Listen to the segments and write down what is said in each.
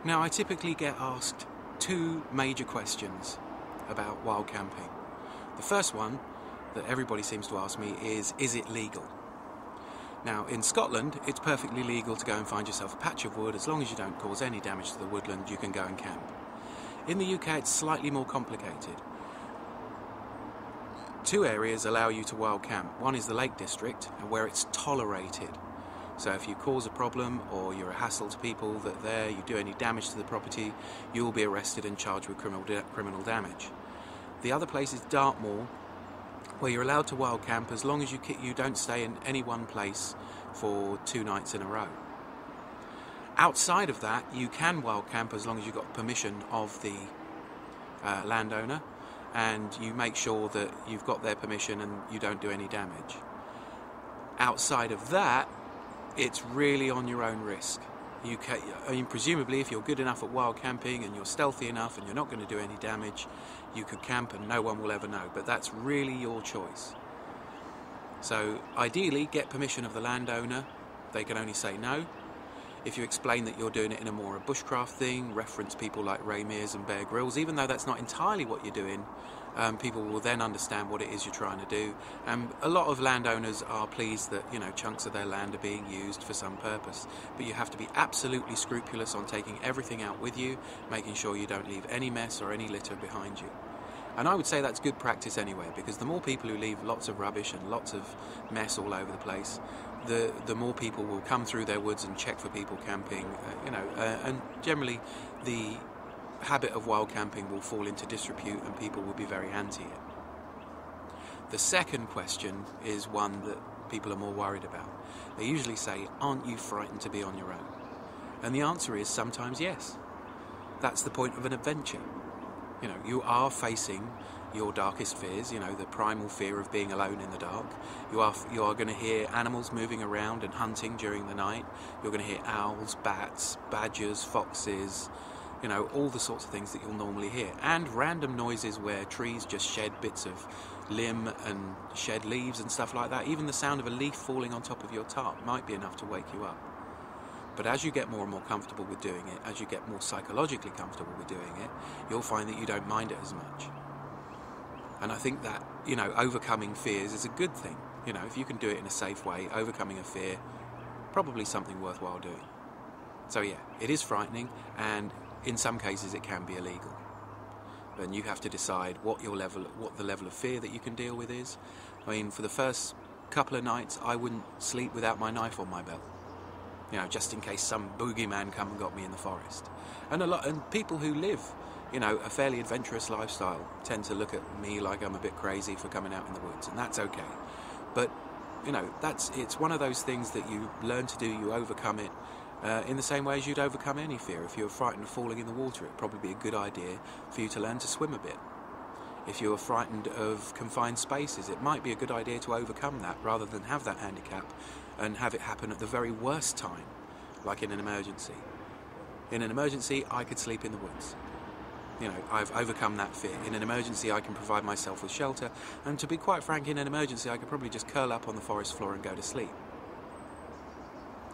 Now, I typically get asked two major questions about wild camping. The first one that everybody seems to ask me is it legal? Now, in Scotland, it's perfectly legal to go and find yourself a patch of wood. As long as you don't cause any damage to the woodland, you can go and camp. In the UK, it's slightly more complicated. Two areas allow you to wild camp. One is the Lake District, where it's tolerated. So if you cause a problem or you're a hassle to people that there, you do any damage to the property, you will be arrested and charged with criminal damage. The other place is Dartmoor, where you're allowed to wild camp as long as you don't stay in any one place for 2 nights in a row. Outside of that, you can wild camp as long as you've got permission of the landowner, and you make sure that you've got their permission and you don't do any damage. Outside of that, it's really on your own risk. Presumably, if you're good enough at wild camping and you're stealthy enough and you're not going to do any damage, you could camp and no one will ever know. But that's really your choice. So ideally, get permission of the landowner. They can only say no. If you explain that you're doing it in a more bushcraft thing, reference people like Ray Mears and Bear Grylls, even though that's not entirely what you're doing, people will then understand what it is you're trying to do. A lot of landowners are pleased that, chunks of their land are being used for some purpose. But you have to be absolutely scrupulous on taking everything out with you, making sure you don't leave any mess or any litter behind you. And I would say that's good practice anyway, because the more people who leave lots of rubbish and lots of mess all over the place, the more people will come through their woods and check for people camping, and generally the habit of wild camping will fall into disrepute and people will be very anti it. The second question is one that people are more worried about. They usually say, aren't you frightened to be on your own? And the answer is sometimes yes. That's the point of an adventure. You are facing your darkest fears, the primal fear of being alone in the dark. You are going to hear animals moving around and hunting during the night. You're going to hear owls, bats, badgers, foxes, all the sorts of things that you'll normally hear. And random noises where trees just shed bits of limb and shed leaves and stuff like that. Even the sound of a leaf falling on top of your tarp might be enough to wake you up. But as you get more and more comfortable with doing it, as you get more psychologically comfortable with doing it, you'll find that you don't mind it as much. And I think that, overcoming fears is a good thing. If you can do it in a safe way, overcoming a fear, probably something worthwhile doing. So yeah, it is frightening, and in some cases it can be illegal. And you have to decide what the level of fear that you can deal with is. For the first couple of nights, I wouldn't sleep without my knife on my belt. Just in case some boogeyman come and got me in the forest. And people who live, a fairly adventurous lifestyle tend to look at me like I'm a bit crazy for coming out in the woods, and that's okay. But, it's one of those things that you learn to do, you overcome it, in the same way as you'd overcome any fear. If you're frightened of falling in the water, it'd probably be a good idea for you to learn to swim a bit. If you're frightened of confined spaces, it might be a good idea to overcome that rather than have that handicap and have it happen at the very worst time, like in an emergency. In an emergency, I could sleep in the woods. I've overcome that fear. In an emergency, I can provide myself with shelter, and to be quite frank, in an emergency, I could probably just curl up on the forest floor and go to sleep.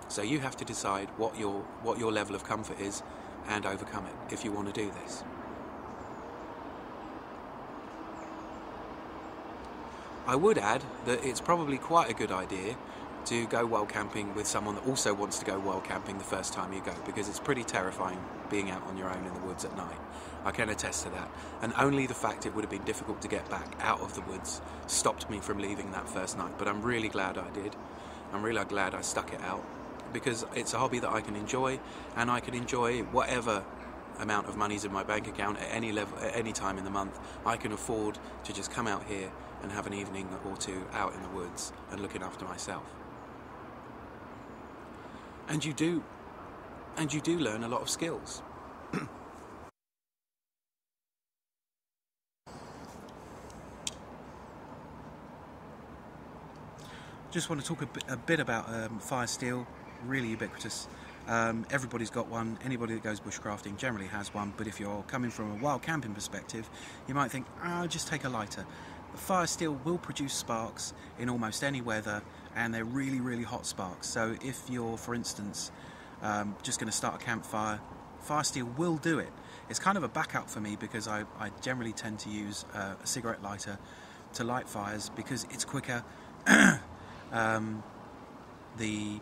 So you have to decide what your level of comfort is and overcome it if you want to do this. I would add that it's probably quite a good idea to go wild camping with someone that also wants to go wild camping the first time you go, because it's pretty terrifying being out on your own in the woods at night. I can attest to that, and only the fact it would have been difficult to get back out of the woods stopped me from leaving that first night. But I'm really glad I did. I'm really glad I stuck it out, because it's a hobby that I can enjoy, and I can enjoy whatever amount of money's in my bank account at any level, at any time in the month. I can afford to just come out here and have an evening or two out in the woods and looking after myself. And you do learn a lot of skills. Just want to talk a bit about fire steel. Really ubiquitous. Everybody's got one. Anybody that goes bushcrafting generally has one, but if you're coming from a wild camping perspective, you might think, just take a lighter. The fire steel will produce sparks in almost any weather, and they're really, really hot sparks. So if you're, for instance, just going to start a campfire, fire steel will do it. It's kind of a backup for me, because I generally tend to use a cigarette lighter to light fires, because it's quicker. The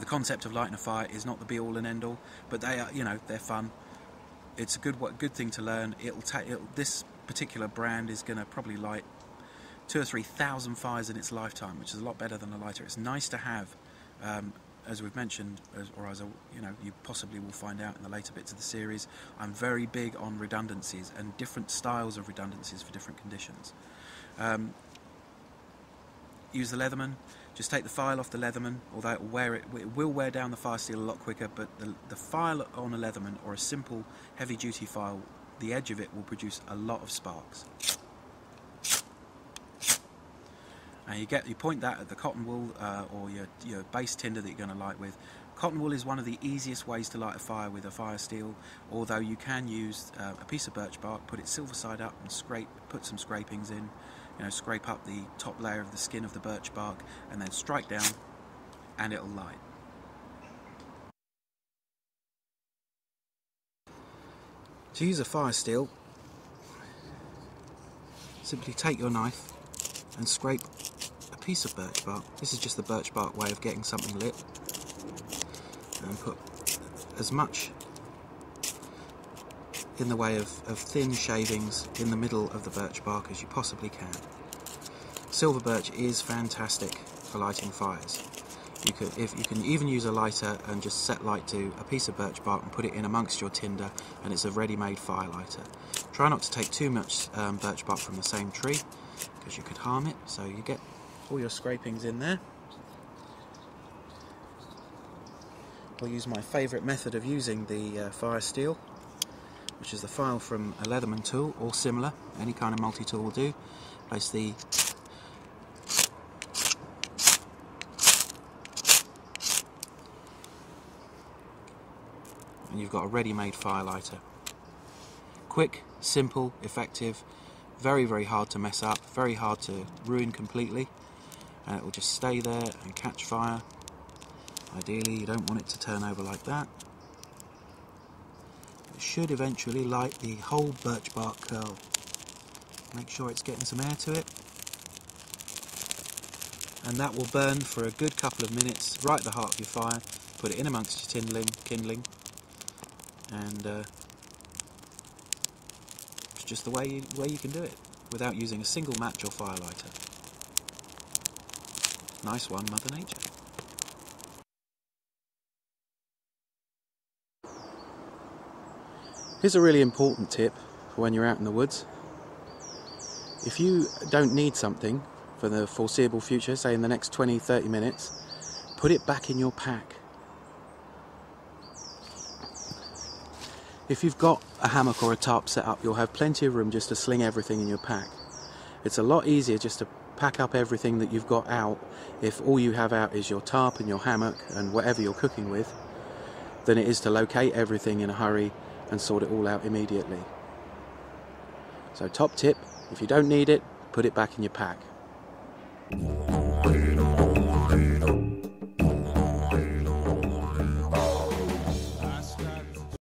concept of lighting a fire is not the be all and end all, but they are, they're fun. It's a good thing to learn. This particular brand is going to probably light 2,000 or 3,000 fires in its lifetime, which is a lot better than a lighter. It's nice to have, as we've mentioned, you possibly will find out in the later bits of the series. I'm very big on redundancies and different styles of redundancies for different conditions. Use the Leatherman. Just take the file off the Leatherman, although it will wear down the fire steel a lot quicker, but the file on a Leatherman or a simple heavy duty file, the edge of it will produce a lot of sparks. And you point that at the cotton wool or your base tinder that you're going to light with. Cotton wool is one of the easiest ways to light a fire with a fire steel, although you can use a piece of birch bark, put it silver side up and put some scrapings in. Scrape up the top layer of the skin of the birch bark and then strike down, and it'll light. To use a fire steel, simply take your knife and scrape a piece of birch bark. This is just the birch bark way of getting something lit, and put as much in the way of thin shavings in the middle of the birch bark as you possibly can. Silver birch is fantastic for lighting fires. You can even use a lighter and just set light to a piece of birch bark and put it in amongst your tinder, and it's a ready-made fire lighter. Try not to take too much birch bark from the same tree, because you could harm it. So you get all your scrapings in there. I'll use my favourite method of using the fire steel, which is the file from a Leatherman tool or similar. Any kind of multi-tool will do. Place the and you've got a ready-made fire lighter. Quick, simple, effective, very, very hard to mess up, very hard to ruin completely, and it will just stay there and catch fire. Ideally, you don't want it to turn over like that. It should eventually light the whole birch bark curl. Make sure it's getting some air to it, and that will burn for a good couple of minutes right at the heart of your fire. Put it in amongst your kindling, and it's just the way you can do it without using a single match or fire lighter. Nice one, Mother Nature. Here's a really important tip for when you're out in the woods. If you don't need something for the foreseeable future, say in the next 20-30 minutes, put it back in your pack. If you've got a hammock or a tarp set up, you'll have plenty of room just to sling everything in your pack. It's a lot easier just to pack up everything that you've got out if all you have out is your tarp and your hammock and whatever you're cooking with, than it is to locate everything in a hurry and sort it all out immediately. So top tip, if you don't need it, put it back in your pack.